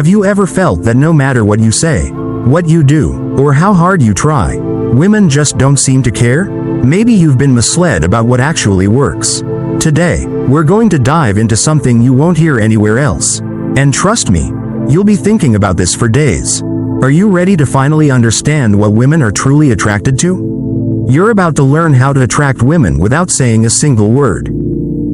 Have you ever felt that no matter what you say, what you do, or how hard you try, women just don't seem to care? Maybe you've been misled about what actually works. Today, we're going to dive into something you won't hear anywhere else. And trust me, you'll be thinking about this for days. Are you ready to finally understand what women are truly attracted to? You're about to learn how to attract women without saying a single word.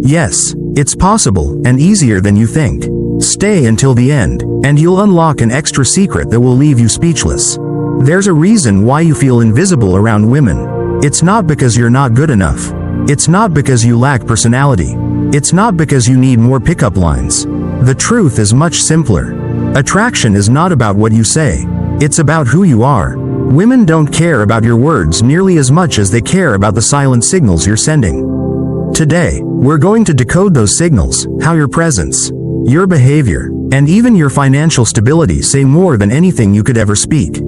Yes, it's possible and easier than you think. Stay until the end, and you'll unlock an extra secret that will leave you speechless. There's a reason why you feel invisible around women. It's not because you're not good enough. It's not because you lack personality. It's not because you need more pickup lines. The truth is much simpler. Attraction is not about what you say. It's about who you are. Women don't care about your words nearly as much as they care about the silent signals you're sending. Today, we're going to decode those signals, how your presence, your behavior, and even your financial stability say more than anything you could ever speak.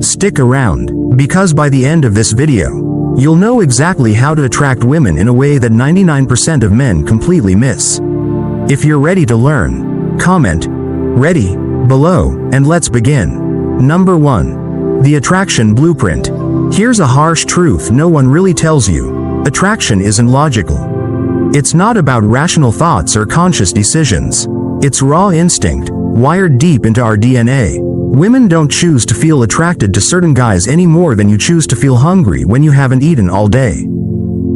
Stick around, because by the end of this video, you'll know exactly how to attract women in a way that 99% of men completely miss. If you're ready to learn, comment "Ready" below, and let's begin. Number 1. The Attraction Blueprint. Here's a harsh truth no one really tells you. Attraction isn't logical. It's not about rational thoughts or conscious decisions. It's raw instinct, wired deep into our DNA. Women don't choose to feel attracted to certain guys any more than you choose to feel hungry when you haven't eaten all day.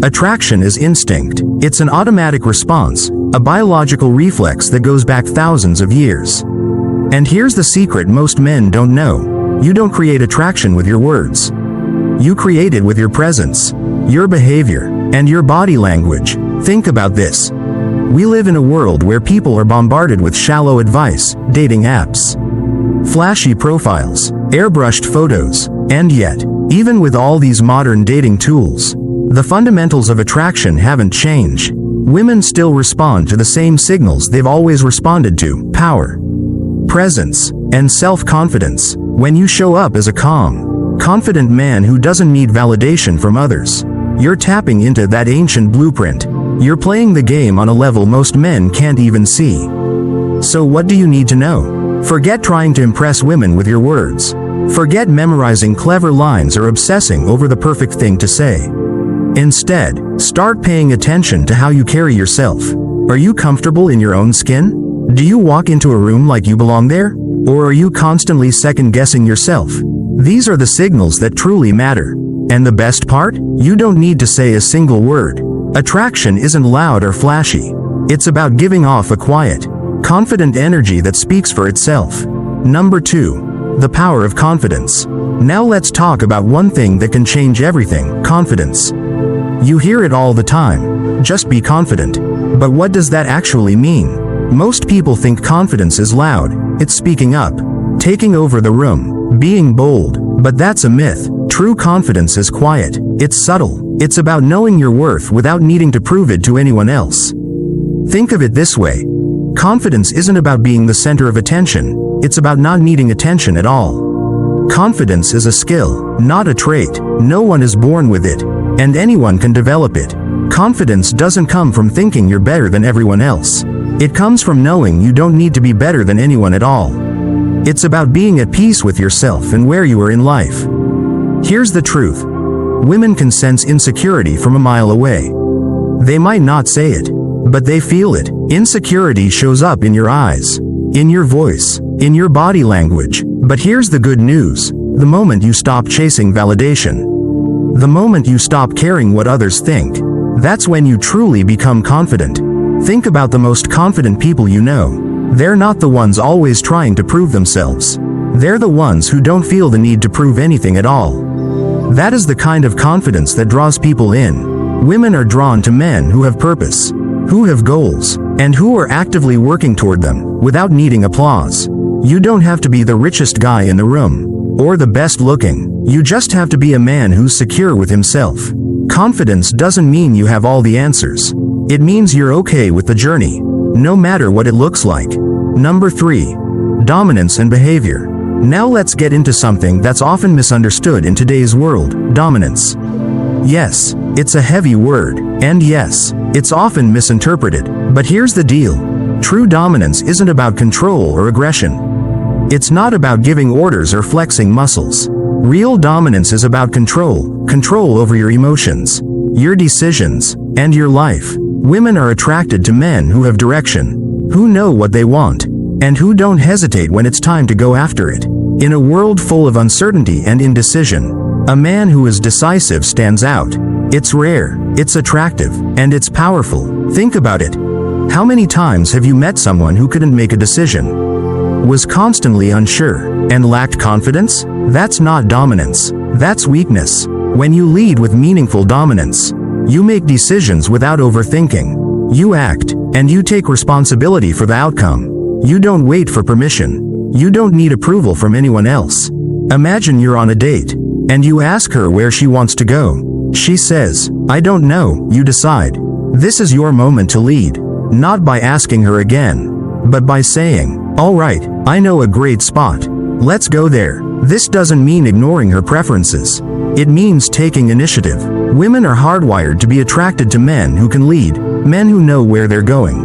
Attraction is instinct. It's an automatic response, a biological reflex that goes back thousands of years. And here's the secret most men don't know. You don't create attraction with your words. You create it with your presence, your behavior, and your body language. Think about this. We live in a world where people are bombarded with shallow advice, dating apps, flashy profiles, airbrushed photos, and yet, even with all these modern dating tools, the fundamentals of attraction haven't changed. Women still respond to the same signals they've always responded to: power, presence, and self-confidence. When you show up as a calm, confident man who doesn't need validation from others, you're tapping into that ancient blueprint. You're playing the game on a level most men can't even see. So what do you need to know? Forget trying to impress women with your words. Forget memorizing clever lines or obsessing over the perfect thing to say. Instead, start paying attention to how you carry yourself. Are you comfortable in your own skin? Do you walk into a room like you belong there? Or are you constantly second-guessing yourself? These are the signals that truly matter. And the best part? You don't need to say a single word. Attraction isn't loud or flashy. It's about giving off a quiet, confident energy that speaks for itself. Number 2. The Power of Confidence. Now let's talk about one thing that can change everything: confidence. You hear it all the time. Just be confident. But what does that actually mean? Most people think confidence is loud. It's speaking up, taking over the room, being bold. But that's a myth. True confidence is quiet. It's subtle. It's about knowing your worth without needing to prove it to anyone else. Think of it this way. Confidence isn't about being the center of attention. It's about not needing attention at all. Confidence is a skill, not a trait. No one is born with it, and anyone can develop it. Confidence doesn't come from thinking you're better than everyone else. It comes from knowing you don't need to be better than anyone at all. It's about being at peace with yourself and where you are in life. Here's the truth. Women can sense insecurity from a mile away. They might not say it, but they feel it. Insecurity shows up in your eyes, in your voice, in your body language. But here's the good news. The moment you stop chasing validation, the moment you stop caring what others think, that's when you truly become confident. Think about the most confident people you know. They're not the ones always trying to prove themselves. They're the ones who don't feel the need to prove anything at all. That is the kind of confidence that draws people in. Women are drawn to men who have purpose, who have goals, and who are actively working toward them, without needing applause. You don't have to be the richest guy in the room, or the best looking. You just have to be a man who's secure with himself. Confidence doesn't mean you have all the answers. It means you're okay with the journey, no matter what it looks like. Number 3. Dominance and behavior. Now let's get into something that's often misunderstood in today's world: dominance. Yes, it's a heavy word, and yes, it's often misinterpreted. But here's the deal. True dominance isn't about control or aggression. It's not about giving orders or flexing muscles. Real dominance is about control over your emotions, your decisions, and your life. Women are attracted to men who have direction, who know what they want, and who don't hesitate when it's time to go after it. In a world full of uncertainty and indecision, a man who is decisive stands out. It's rare, it's attractive, and it's powerful. Think about it. How many times have you met someone who couldn't make a decision, was constantly unsure, and lacked confidence? That's not dominance. That's weakness. When you lead with meaningful dominance, you make decisions without overthinking. You act, and you take responsibility for the outcome. You don't wait for permission. You don't need approval from anyone else. Imagine you're on a date, and you ask her where she wants to go. She says, "I don't know." You decide. This is your moment to lead. Not by asking her again, but by saying, "All right, I know a great spot. Let's go there." This doesn't mean ignoring her preferences. It means taking initiative. Women are hardwired to be attracted to men who can lead, men who know where they're going.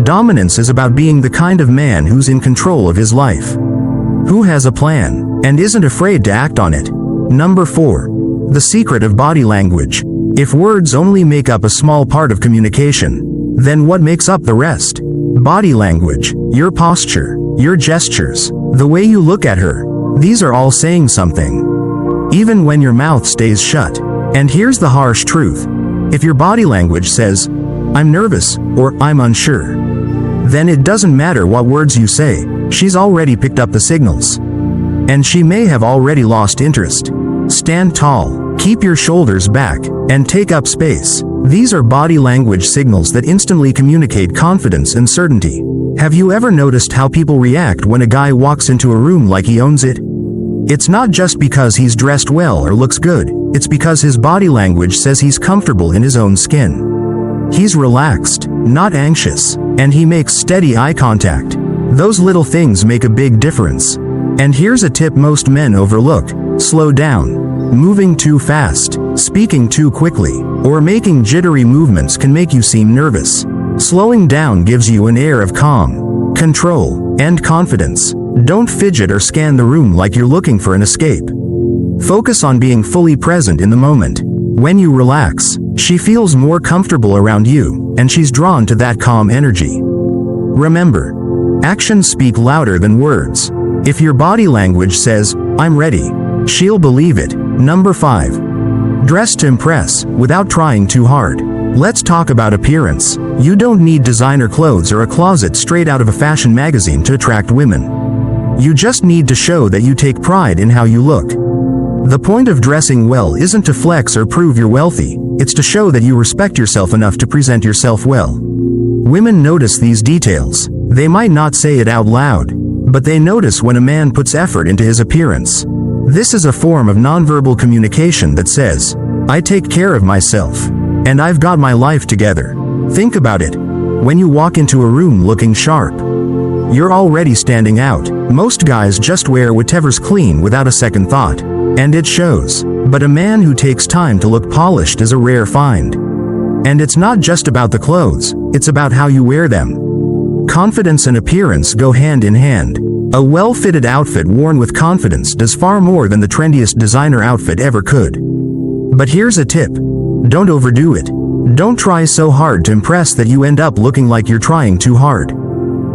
Dominance is about being the kind of man who's in control of his life, who has a plan, and isn't afraid to act on it. Number 4. The secret of body language. If words only make up a small part of communication, then what makes up the rest? Body language, your posture, your gestures, the way you look at her, these are all saying something, even when your mouth stays shut. And here's the harsh truth. If your body language says, "I'm nervous," or "I'm unsure," then it doesn't matter what words you say, she's already picked up the signals. And she may have already lost interest. Stand tall, keep your shoulders back, and take up space. These are body language signals that instantly communicate confidence and certainty. Have you ever noticed how people react when a guy walks into a room like he owns it? It's not just because he's dressed well or looks good, it's because his body language says he's comfortable in his own skin. He's relaxed, not anxious, and he makes steady eye contact. Those little things make a big difference. And here's a tip most men overlook: slow down. Moving too fast, speaking too quickly, or making jittery movements can make you seem nervous. Slowing down gives you an air of calm, control, and confidence. Don't fidget or scan the room like you're looking for an escape. Focus on being fully present in the moment. When you relax, she feels more comfortable around you, and she's drawn to that calm energy. Remember, actions speak louder than words. If your body language says, "I'm ready," she'll believe it. Number 5. Dress to impress, without trying too hard. Let's talk about appearance. You don't need designer clothes or a closet straight out of a fashion magazine to attract women. You just need to show that you take pride in how you look. The point of dressing well isn't to flex or prove you're wealthy, it's to show that you respect yourself enough to present yourself well. Women notice these details. They might not say it out loud, but they notice when a man puts effort into his appearance. This is a form of nonverbal communication that says, "I take care of myself, and I've got my life together." Think about it. When you walk into a room looking sharp, you're already standing out. Most guys just wear whatever's clean without a second thought, and it shows. But a man who takes time to look polished is a rare find. And it's not just about the clothes, it's about how you wear them. Confidence and appearance go hand in hand. A well-fitted outfit worn with confidence does far more than the trendiest designer outfit ever could. But here's a tip. Don't overdo it. Don't try so hard to impress that you end up looking like you're trying too hard.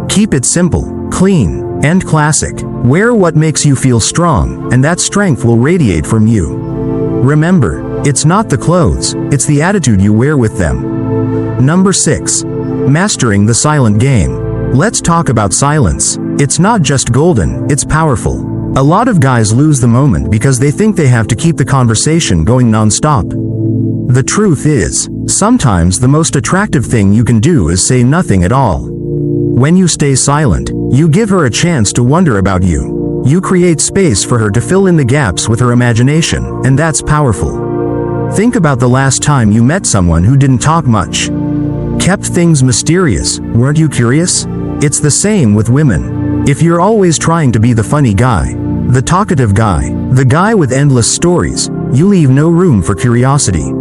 Keep it simple, clean, and classic. Wear what makes you feel strong, and that strength will radiate from you. Remember, it's not the clothes, it's the attitude you wear with them. Number 6. Mastering the silent game. Let's talk about silence. It's not just golden, it's powerful. A lot of guys lose the moment because they think they have to keep the conversation going non-stop. The truth is, sometimes the most attractive thing you can do is say nothing at all. When you stay silent, you give her a chance to wonder about you. You create space for her to fill in the gaps with her imagination, and that's powerful. Think about the last time you met someone who didn't talk much, kept things mysterious. Weren't you curious? It's the same with women. If you're always trying to be the funny guy, the talkative guy, the guy with endless stories, you leave no room for curiosity.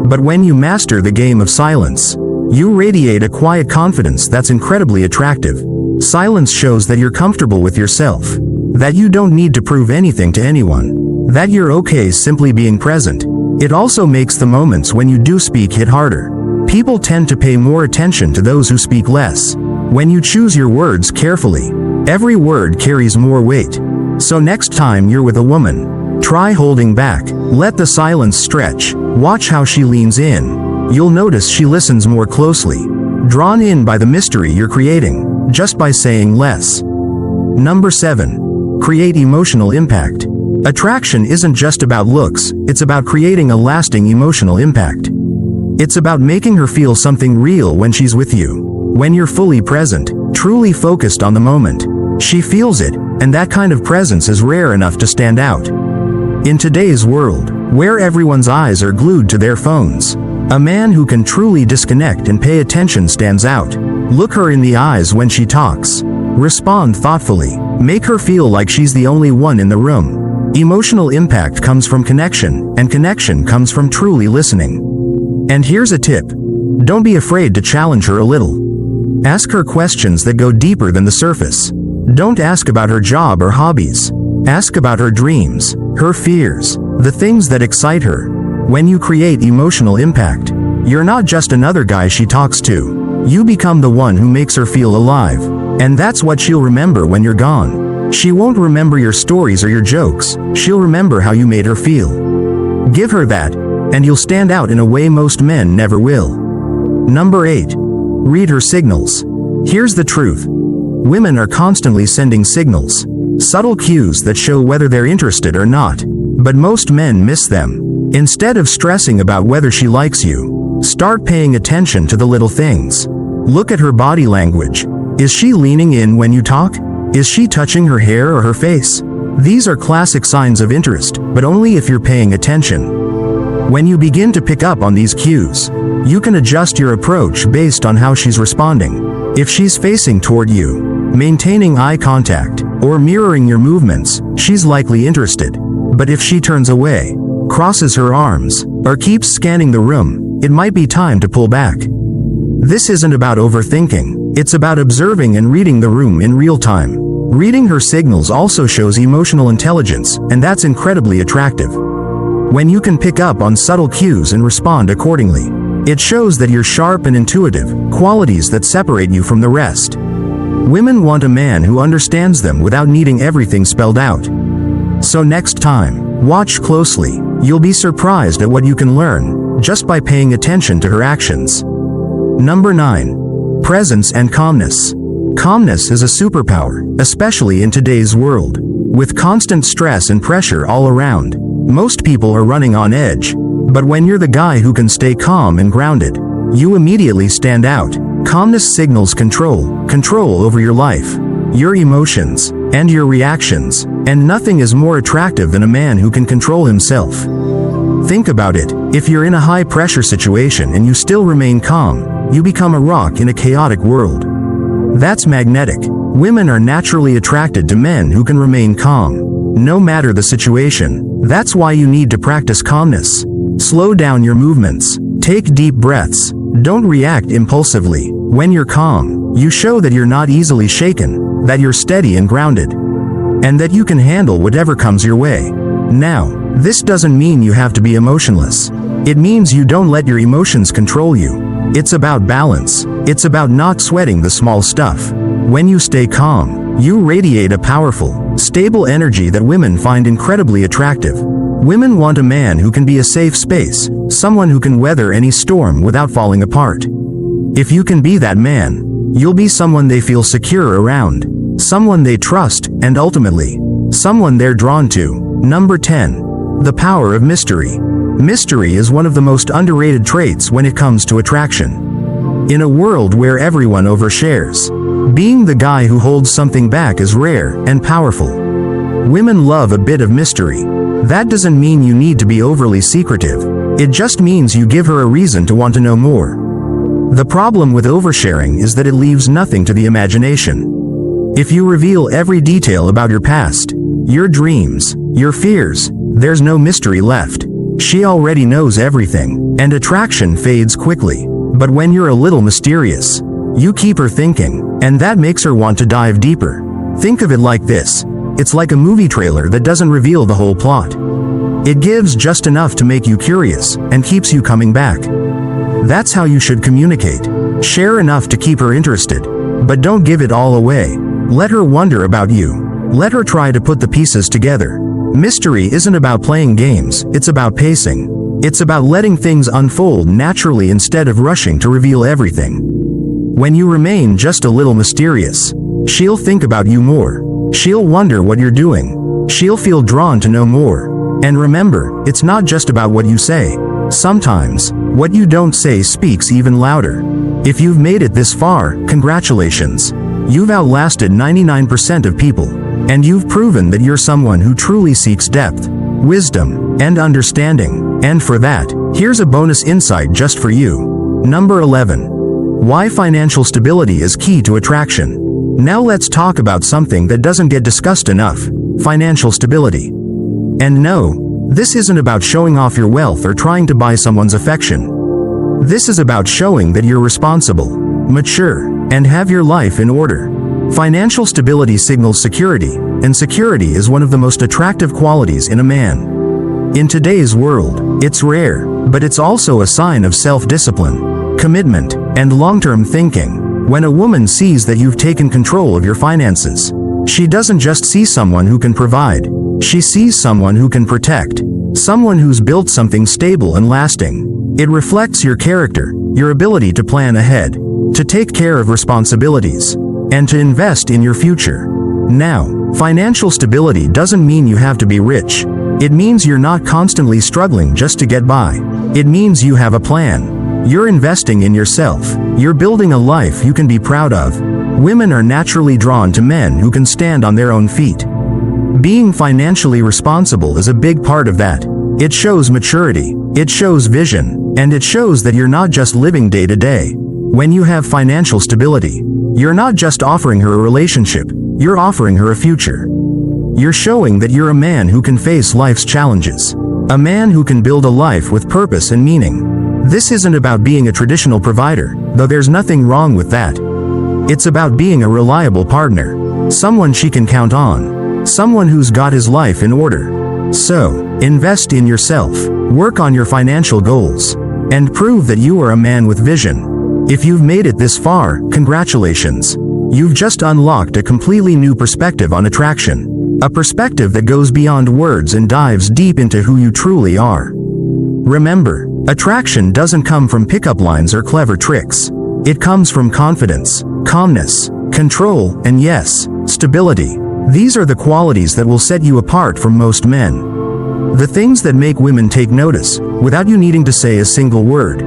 But when you master the game of silence, you radiate a quiet confidence that's incredibly attractive. Silence shows that you're comfortable with yourself, that you don't need to prove anything to anyone, that you're okay simply being present. It also makes the moments when you do speak hit harder. People tend to pay more attention to those who speak less. When you choose your words carefully, every word carries more weight. So next time you're with a woman, try holding back, let the silence stretch, watch how she leans in. You'll notice she listens more closely, drawn in by the mystery you're creating, just by saying less. Number 7. Create emotional impact. Attraction isn't just about looks, it's about creating a lasting emotional impact. It's about making her feel something real when she's with you. When you're fully present, truly focused on the moment, she feels it, and that kind of presence is rare enough to stand out. In today's world, where everyone's eyes are glued to their phones, a man who can truly disconnect and pay attention stands out. Look her in the eyes when she talks. Respond thoughtfully. Make her feel like she's the only one in the room. Emotional impact comes from connection, and connection comes from truly listening. And here's a tip. Don't be afraid to challenge her a little. Ask her questions that go deeper than the surface. Don't ask about her job or hobbies. Ask about her dreams, her fears, the things that excite her. When you create emotional impact, you're not just another guy she talks to. You become the one who makes her feel alive. And that's what she'll remember when you're gone. She won't remember your stories or your jokes. She'll remember how you made her feel. Give her that, and you'll stand out in a way most men never will. Number 8. Read her signals. Here's the truth. Women are constantly sending signals, subtle cues that show whether they're interested or not. But most men miss them. Instead of stressing about whether she likes you, start paying attention to the little things. Look at her body language. Is she leaning in when you talk? Is she touching her hair or her face? These are classic signs of interest, but only if you're paying attention. When you begin to pick up on these cues, you can adjust your approach based on how she's responding. If she's facing toward you, maintaining eye contact, or mirroring your movements, she's likely interested. But if she turns away, crosses her arms, or keeps scanning the room, it might be time to pull back. This isn't about overthinking, it's about observing and reading the room in real time. Reading her signals also shows emotional intelligence, and that's incredibly attractive. When you can pick up on subtle cues and respond accordingly, it shows that you're sharp and intuitive, qualities that separate you from the rest. Women want a man who understands them without needing everything spelled out. So next time, watch closely. You'll be surprised at what you can learn just by paying attention to her actions. Number 9. Presence and calmness. Calmness is a superpower, especially in today's world. With constant stress and pressure all around, most people are running on edge. But when you're the guy who can stay calm and grounded, you immediately stand out. Calmness signals control over your life, your emotions, and your reactions, and nothing is more attractive than a man who can control himself. Think about it. If you're in a high-pressure situation and you still remain calm, you become a rock in a chaotic world. That's magnetic. Women are naturally attracted to men who can remain calm, no matter the situation. That's why you need to practice calmness. Slow down your movements. Take deep breaths. Don't react impulsively. When you're calm, you show that you're not easily shaken, that you're steady and grounded, and that you can handle whatever comes your way. Now, this doesn't mean you have to be emotionless. It means you don't let your emotions control you. It's about balance. It's about not sweating the small stuff. When you stay calm, you radiate a powerful, stable energy that women find incredibly attractive. Women want a man who can be a safe space, someone who can weather any storm without falling apart. If you can be that man, you'll be someone they feel secure around, someone they trust, and ultimately, someone they're drawn to. Number 10. The power of mystery. Mystery is one of the most underrated traits when it comes to attraction. In a world where everyone overshares, being the guy who holds something back is rare and powerful. Women love a bit of mystery. That doesn't mean you need to be overly secretive. It just means you give her a reason to want to know more. The problem with oversharing is that it leaves nothing to the imagination. If you reveal every detail about your past, your dreams, your fears, there's no mystery left. She already knows everything, and attraction fades quickly. But when you're a little mysterious, You keep her thinking, and that makes her want to dive deeper. Think of it like this. It's like a movie trailer that doesn't reveal the whole plot. It gives just enough to make you curious, and keeps you coming back. That's how you should communicate. Share enough to keep her interested, but don't give it all away. Let her wonder about you. Let her try to put the pieces together. Mystery isn't about playing games, it's about pacing. It's about letting things unfold naturally instead of rushing to reveal everything. When you remain just a little mysterious, she'll think about you more. She'll wonder what you're doing. She'll feel drawn to know more. And remember, it's not just about what you say. Sometimes, what you don't say speaks even louder. If you've made it this far, congratulations. You've outlasted 99% of people. And you've proven that you're someone who truly seeks depth, wisdom, and understanding. And for that, here's a bonus insight just for you. Number 11. Why financial stability is key to attraction. Now let's talk about something that doesn't get discussed enough: financial stability. And no, this isn't about showing off your wealth or trying to buy someone's affection. This is about showing that you're responsible, mature, and have your life in order. Financial stability signals security, and security is one of the most attractive qualities in a man. In today's world, it's rare, but it's also a sign of self-discipline, commitment, and long-term thinking. When a woman sees that you've taken control of your finances, she doesn't just see someone who can provide. She sees someone who can protect, someone who's built something stable and lasting. It reflects your character, your ability to plan ahead, to take care of responsibilities, and to invest in your future. Now, financial stability doesn't mean you have to be rich. It means you're not constantly struggling just to get by. It means you have a plan. You're investing in yourself. You're building a life you can be proud of. Women are naturally drawn to men who can stand on their own feet. Being financially responsible is a big part of that. It shows maturity, it shows vision, and it shows that you're not just living day to day. When you have financial stability, you're not just offering her a relationship, you're offering her a future. You're showing that you're a man who can face life's challenges, a man who can build a life with purpose and meaning. This isn't about being a traditional provider, though there's nothing wrong with that. It's about being a reliable partner, someone she can count on, someone who's got his life in order. So, invest in yourself, work on your financial goals, and prove that you are a man with vision. If you've made it this far, congratulations. You've just unlocked a completely new perspective on attraction. A perspective that goes beyond words and dives deep into who you truly are. Remember, attraction doesn't come from pickup lines or clever tricks. It comes from confidence, calmness, control, and yes, stability. These are the qualities that will set you apart from most men. The things that make women take notice, without you needing to say a single word.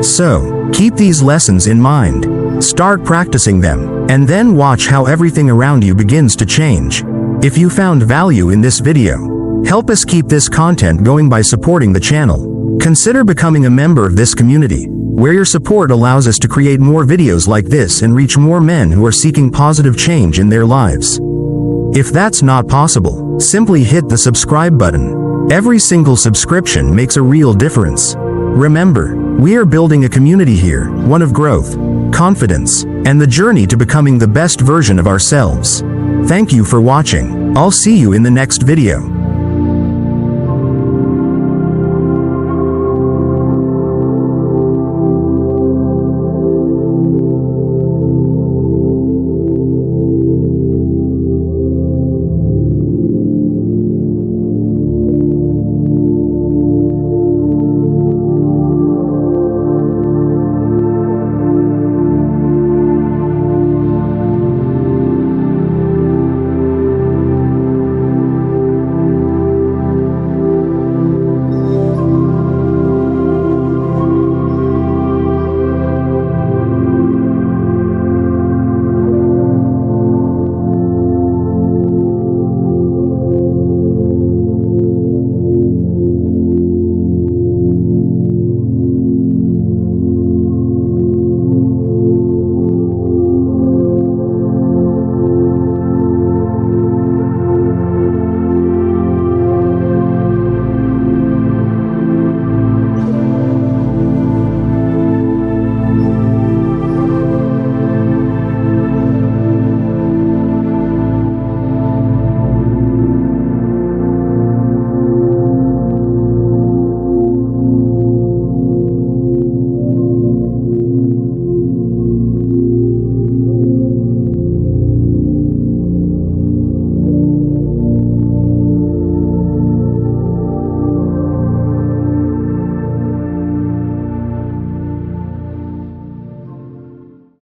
So, keep these lessons in mind. Start practicing them, and then watch how everything around you begins to change. If you found value in this video, help us keep this content going by supporting the channel. Consider becoming a member of this community, where your support allows us to create more videos like this and reach more men who are seeking positive change in their lives. If that's not possible, simply hit the subscribe button. Every single subscription makes a real difference. Remember, we are building a community here, one of growth, confidence, and the journey to becoming the best version of ourselves. Thank you for watching. I'll see you in the next video.